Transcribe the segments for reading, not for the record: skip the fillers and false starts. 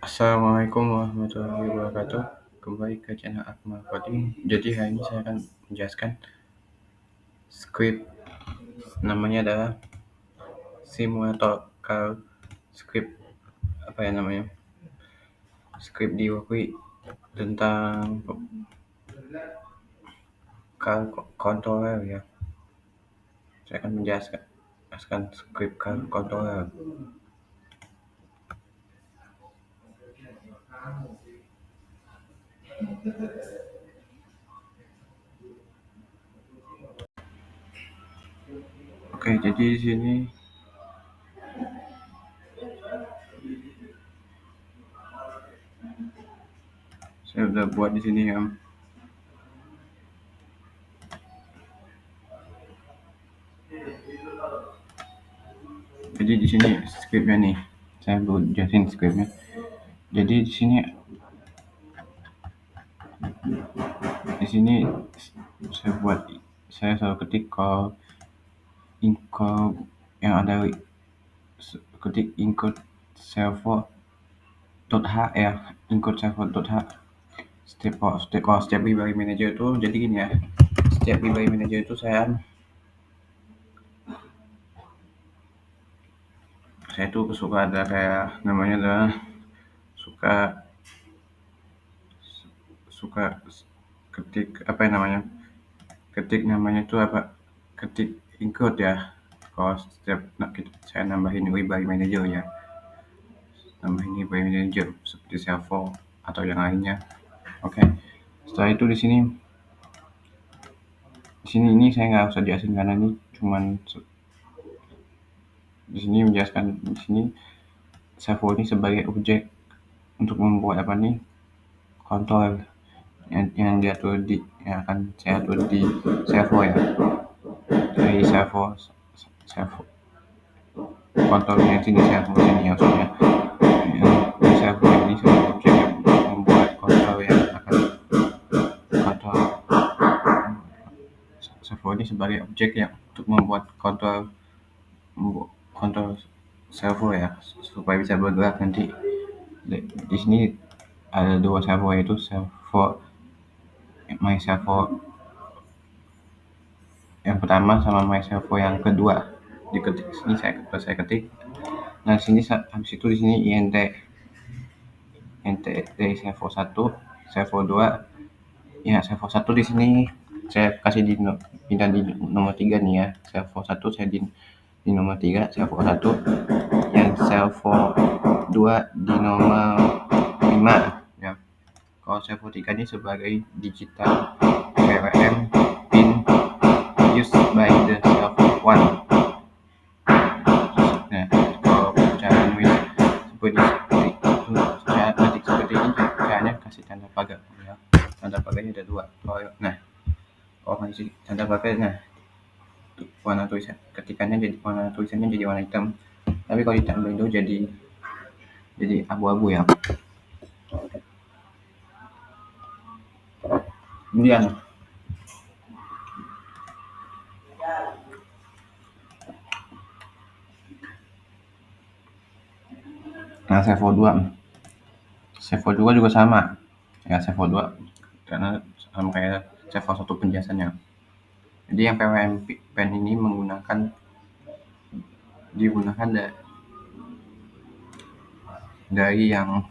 Assalamualaikum warahmatullahi wabarakatuh. Kembali ke channel Akmal Coding. Jadi hari ini saya akan menjelaskan script, namanya adalah simulator car script, apa ya namanya, script di Wakui tentang car controller ya. Saya akan menjelaskan script car controller. Oke, jadi di sini saya udah buat di sini ya. Jadi di sini scriptnya nih, saya buat jelasin scriptnya. Jadi di sini saya selalu ketik call include yang ada ketik include server.h ya, include server.h. Setiap library manager itu jadi gini ya, setiap library manager itu saya tuh suka ada kayak namanya adalah suka suka ketik apa ya namanya, ketik namanya itu apa, ketik include ya. Kalau setiap saya nambahin library manager ya, nambahin library manager seperti server atau yang lainnya. Oke, setelah itu di sini ini saya nggak usah jelasin karena ini cuman di sini menjelaskan. Di sini servo ini sebagai objek untuk membuat apa nih, kontrol yang diatur di, yang akan saya atur di servo ya. Jadi servo kontrolnya di servo ini maksudnya, yang di servo ini sebagai objek yang membuat kontrol yang akan kontrol servo ini sebagai objek yang untuk membuat kontrol servo ya, supaya bisa bergerak nanti. Di sini ada dua servo, yaitu my servo yang pertama sama my servo yang kedua. Diketik sini, saya ketik. Nah sini habis itu di sini int dari servo 1, servo 2 ya. Servo 1 di sini saya kasih pindah di nomor 3 nih ya. Servo 1 saya di nomor 3, servo 1. Yang servo 2 di nomor 5 ya. Kalau servo 3 ini sebagai digital PWM pin used by the servo 1. Nah, kalau cara nulis seperti itu, saya ketik seperti ini, caranya kasih tanda pagar ya. Tanda pagarnya ada 2. Kalau kasih tanda pagar, nah warna tulisan ketikannya jadi warna tulisannya jadi warna hitam. Tapi kalau ditambahin itu jadi abu-abu ya. Kemudian servo 2 juga sama ya. Servo 2 karena sama kayak servo 1 penjelasannya. Jadi yang PWM pen ini digunakan dari yang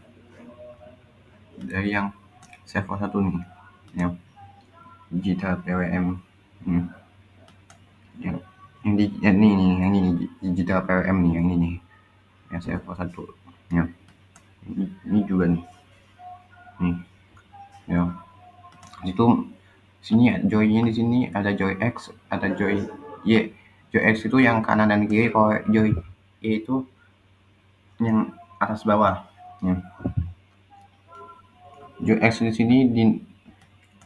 servo 1 nih ya, digital PWM. Yang ini digital PWM nih, yang ini nih, yang servo 1 ya. Ini juga nih ya. Itu sini joy-nya, di sini ada joy X, ada joy Y. Joy X itu yang kanan dan kiri, kalau joy Y itu yang atas bawah ya. Joy X di sini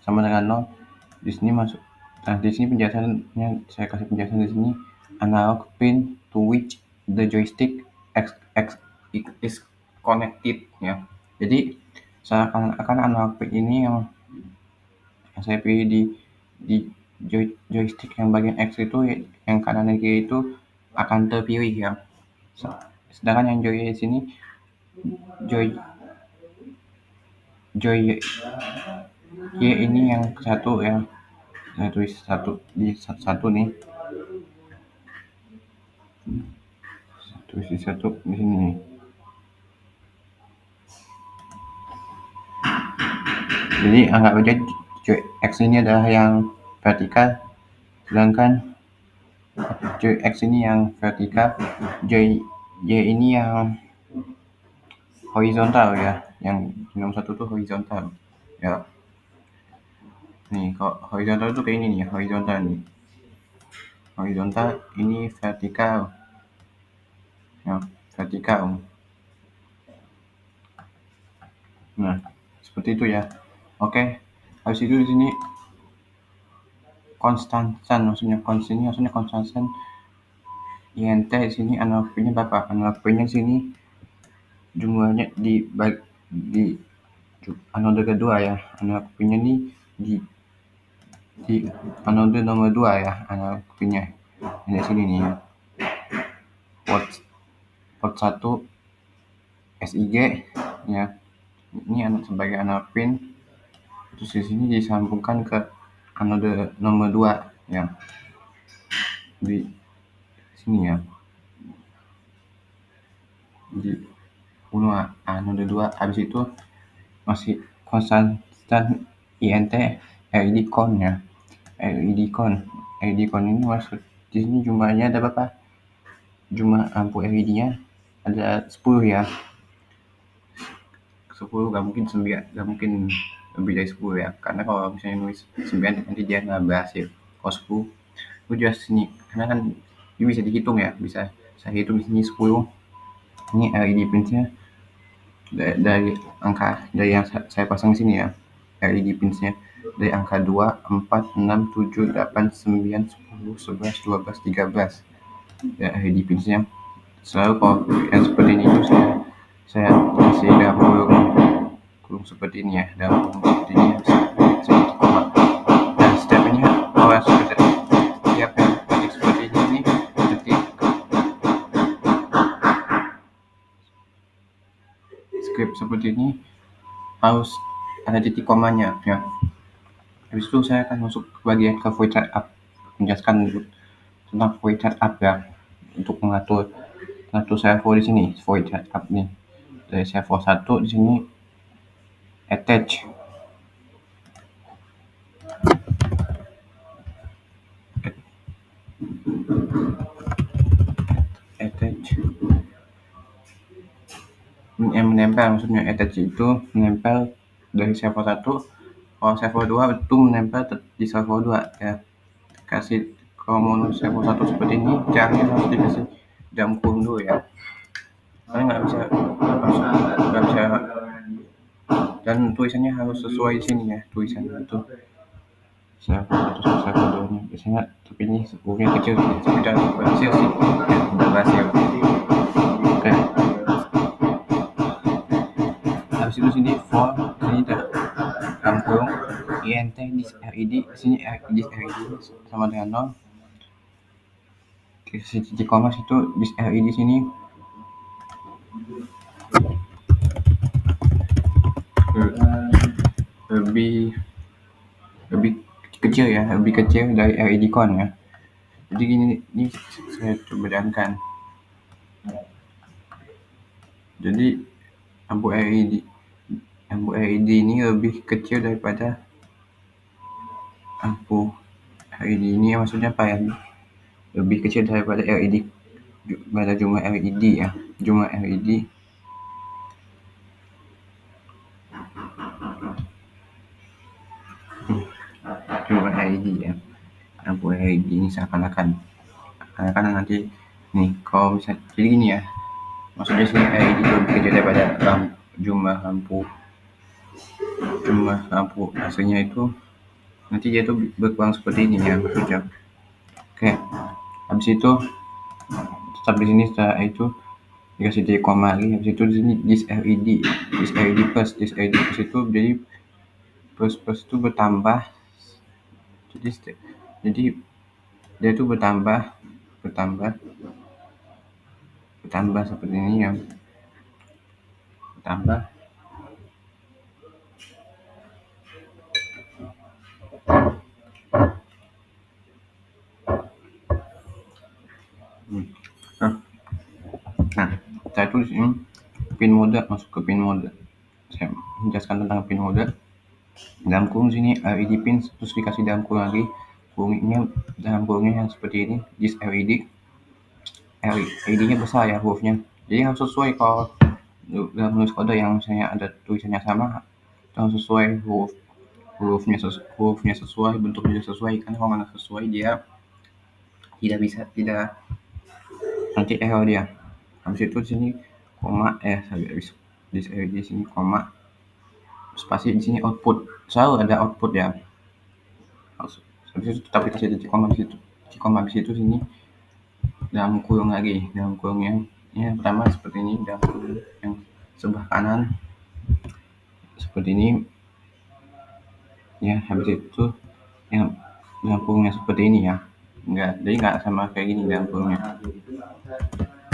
sama dengan 0. Di sini masuk. Nah, di sini penjelasannya, saya kasih penjelasan di sini, analog pin to which the joystick X is connected ya. Jadi seakan-akan analog pin ini yang saya pilih di joystick yang bagian X itu, yang kanan dan kiri itu akan terpilih ya. Sedangkan yang joy di sini, joy Joy Y ini yang satu ya. Saya tulis satu di satu nih. Tulis di satu di sini nih. Jadi anggap aja joy X ini adalah yang vertikal, sedangkan joy X ini yang vertikal, joy Y ini yang horizontal ya. Yang nomor satu tuh horizontal. Ya, nih kalau horizontal tuh kayak ini nih, horizontal nih. Horizontal ini vertikal. Ya, vertikal. Nah, seperti itu ya. Oke. Habis itu di sini konstansan, maksudnya konstansan INT di sini analognya berapa? Analognya di sini jumlahnya di anode kedua ya. Analognya nih di di anode nomor 2 ya, analognya. Di sini nih ya. Port port 1 SiG ya. Ini sebagai analog pin. Terus di sini disambungkan ke anode nomor 2 ya. Di sini ya. Di anode 2 habis itu masih konstan INT LED con ya. LED con. LED con ini maksud di sini jumlahnya ada berapa? Jumlah lampu LED-nya ada 10 ya. 10 gak mungkin 9, gak mungkin lebih dari 10 ya. Karena kalau misalnya nulis 9 nanti dia nggak berhasil. Kalau 10 itu jelas sini. Karena kan ini bisa dihitung ya. Bisa saya hitung di sini 10. Ini LED pin-nya dari yang saya pasang di sini ya. LED pins-nya dari angka 2, 4, 6, 7, 8, 9, 10, 11, 12, 13 ya LED pins-nya. Selalu kalau yang seperti ini itu saya kasih dalam kurung seperti ini ya, dalam kurung seperti ini saya koma. Dan setiapnya kalau setiap yang ketik seperti ini ketik script seperti ini harus ada titik komanya ya. Habis itu saya akan masuk ke bagian ke void setup, menjelaskan tentang void setup ya, untuk mengatur servo di sini. Void setup nih dari servo 1 di sini attach yang menempel, maksudnya attach itu menempel dari servo 1. Kalau servo 2 itu menempel di servo 2 ya. Kasih kalau mau servo 1 seperti ini caranya harus dikasih dalam kurung dulu ya, karena nggak bisa dan tulisannya harus sesuai di sini ya, tulisannya itu servo 1 sama servo 2 nya biasanya, tapi ini kurungnya kecil sudah berhasil sih ya, sudah berhasil. Oke, habis itu sini for sini dah kurung INT di LED sini, di LED sama dengan 0. Kasih titik koma situ di LED sini lebih lebih kecil ya, lebih kecil dari LED con ya. Jadi gini, ini saya coba bayangkan. Jadi lampu LED ini lebih kecil daripada lampu LED ini ya, maksudnya apa ya, lebih kecil daripada LED pada jumlah LED ya, jumlah LED jumlah LED ya. Lampu LED ini seakan-akan nanti nih kalau misalnya jadi gini ya, maksudnya sih LED itu lebih kecil daripada jumlah lampu aslinya itu, nanti dia tuh berkurang seperti ini ya maksudnya. Oke, habis itu tetap di sini, setelah itu dikasih titik koma lagi. Habis itu di sini this LED plus itu jadi plus itu bertambah, jadi dia itu bertambah seperti ini ya, bertambah aku di sini pin mode, masuk ke pin mode. Saya menjelaskan tentang pin mode. Dalam kurung sini LED pin, terus dikasih dalam kurung lagi kurungnya, dalam kurungnya yang seperti ini. This LED-nya besar ya hurufnya. Jadi harus sesuai kalau dalam menulis kode yang misalnya ada tulisannya sama, harus sesuai hurufnya sesuai, bentuknya sesuai. Karena kalau nggak sesuai dia tidak nanti error dia. Habis itu di sini koma habis di sini koma spasi, di sini output, selalu ada output ya. Habis itu tetap dikasih titik koma di situ sini dalam kurung lagi, dalam kurungnya yang pertama seperti ini, dalam kurung yang sebelah kanan seperti ini ya. Habis itu yang dalam kurungnya seperti ini ya, nggak sama kayak gini dalam kurungnya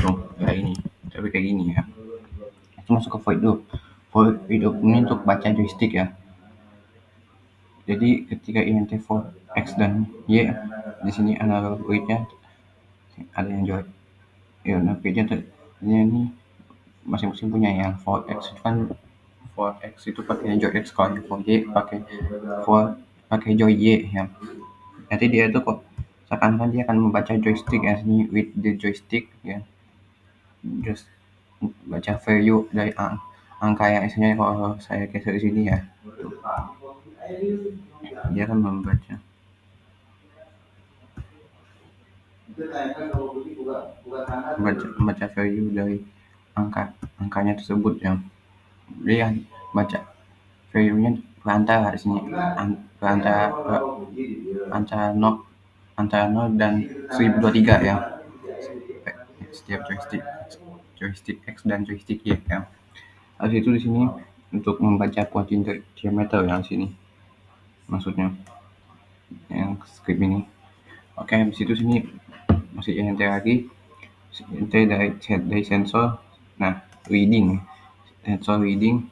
tuh, kayak ini tapi kayak gini ya. Itu masuk ke void loop ini untuk baca joystick ya. Jadi ketika int for x dan y, di sini analog read-nya ada yang joy ya, read-nya ini masing-masing punya. Yang for x itu kan, for x itu pakai joy x, kalau yang for y pakai joy y ya. Nanti dia itu kok seakan-akan dia akan membaca joystick ya, sini with the joystick ya, just baca value dari angka yang isinya. Kalau saya geser di sini ya, dia akan membaca value dari angkanya tersebut ya. Dia baca value-nya berantara di sini, antara 0 dan 1023 ya. Setiap joystick X dan joystick Y ya. Habis itu di sini untuk membaca diameter yang sini, maksudnya yang script ini. Oke, habis itu sini masih int lagi, int dari sensor. Nah, sensor reading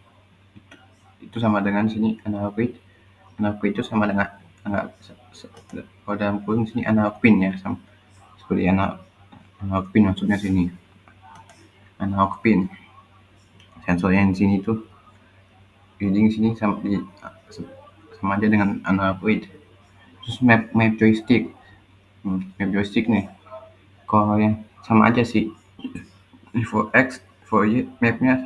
itu sama dengan sini analog read itu sama dengan kalau dalam kurung sini analog pin ya, sama seperti analog pin, maksudnya sini analog pin. Sensor yang di sini tuh reading sini sama aja dengan analog read. Terus map joystick, nih kalau yang sama aja sih, for x for y mapnya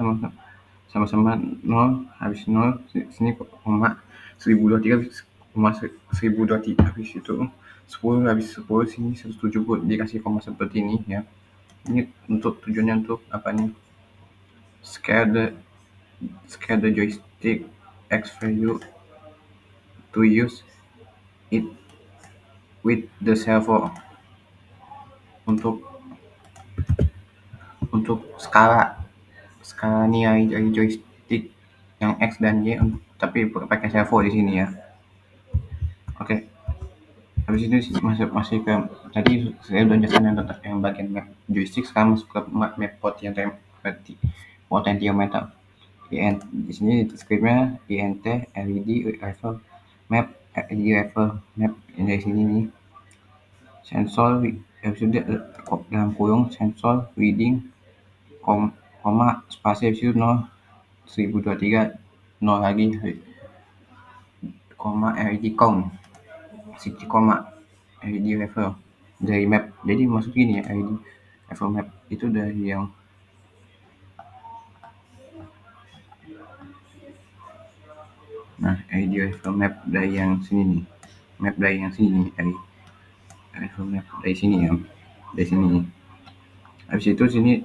sama-sama 0, habis 0 sini koma 1023 habis itu 10, habis 10 sini 170 dikasih koma seperti ini ya. Ini untuk tujuannya untuk apa nih, scale the joystick x value to use it with the servo, untuk skala nilai dari joystick yang X dan Y, tapi pakai servo di sini ya. Oke. Habis itu masih ke tadi saya udah jelaskan yang bagian map joystick. Sekarang masuk ke map potentiometer. Di sini scriptnya int led level map, ini dari sini nih. Sensor habis itu dalam kurung sensor reading koma spasi habis itu 0 1023 0 lagi koma LED count koma LED level dari map. Jadi maksud gini ya, LED level map itu dari yang LED level map dari yang sini nih, level map dari sini ya, dari sini. Habis itu sini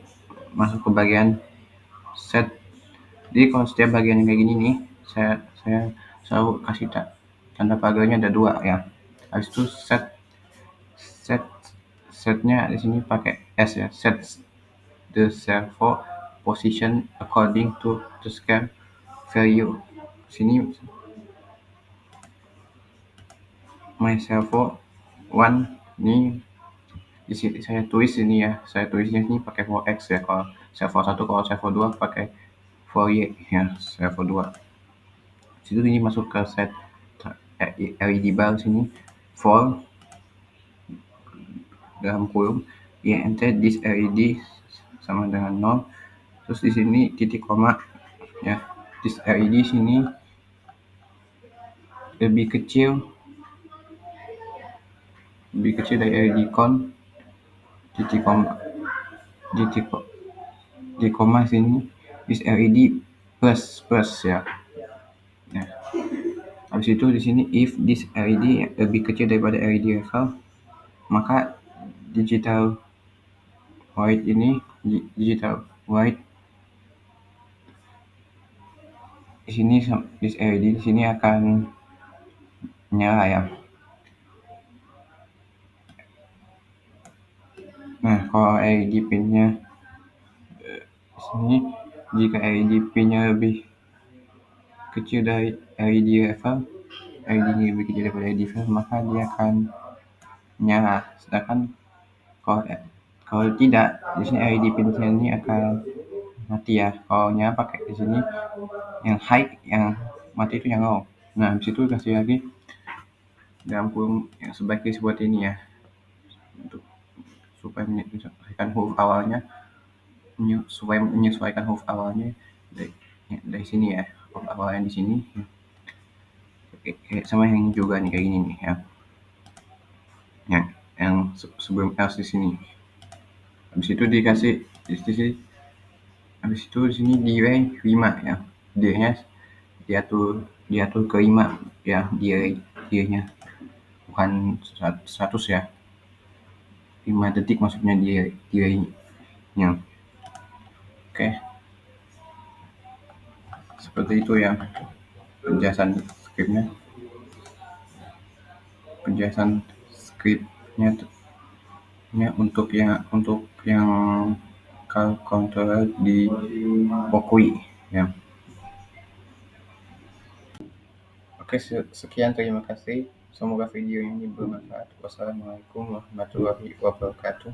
masuk ke bagian set. Jadi kalau setiap bagian yang kayak gini nih, saya selalu kasih tanda pagarnya ada 2 ya. Habis itu setnya di sini pakai S ya, set the servo position according to the scale value. Sini my servo 1 ini di sini saya tulis ini ya, saya tulisnya ini pakai for X ya. Kalau servo 1, kalau servo 2 pakai for Y ya, servo 2. Situ ini masuk ke set LED bar sini for dalam kurung int this LED sama dengan 0, Terus di sini titik koma ya. This LED sini lebih kecil dari LED con. Titik koma titik di koma sini this LED plus ya. Nah, habis itu di sini if this LED lebih kecil daripada LED level, maka digital digital white di sini this LED di sini akan nyala ya. Nah, kalau LED pinnya di sini, jika LED pinnya lebih kecil dari LED level, LED-nya lebih kecil daripada LED level, maka dia akan nyala. Sedangkan kalau tidak, di sini LED pinnya ini akan mati ya. Kalau nyala pakai di sini yang high, yang mati itu yang low. Nah, di situ kasih lagi dalam kurung yang sebaiknya seperti ini ya, untuk supaya menyesuaikan huruf awalnya, dari, sini ya, huruf awalnya di sini sama yang juga nih kayak gini nih ya, yang sebelum else di sini. Habis itu dikasih di sini, habis itu di sini delay 5 ya, delay-nya diatur ke 5 ya, delay-nya bukan 100 ya, 5 detik maksudnya delay-nya. Oke, seperti itu ya penjelasan skripnya. Untuk yang controller di Pokui ya. Oke, sekian, terima kasih. Semoga video ini bermanfaat. Wassalamualaikum warahmatullahi wabarakatuh.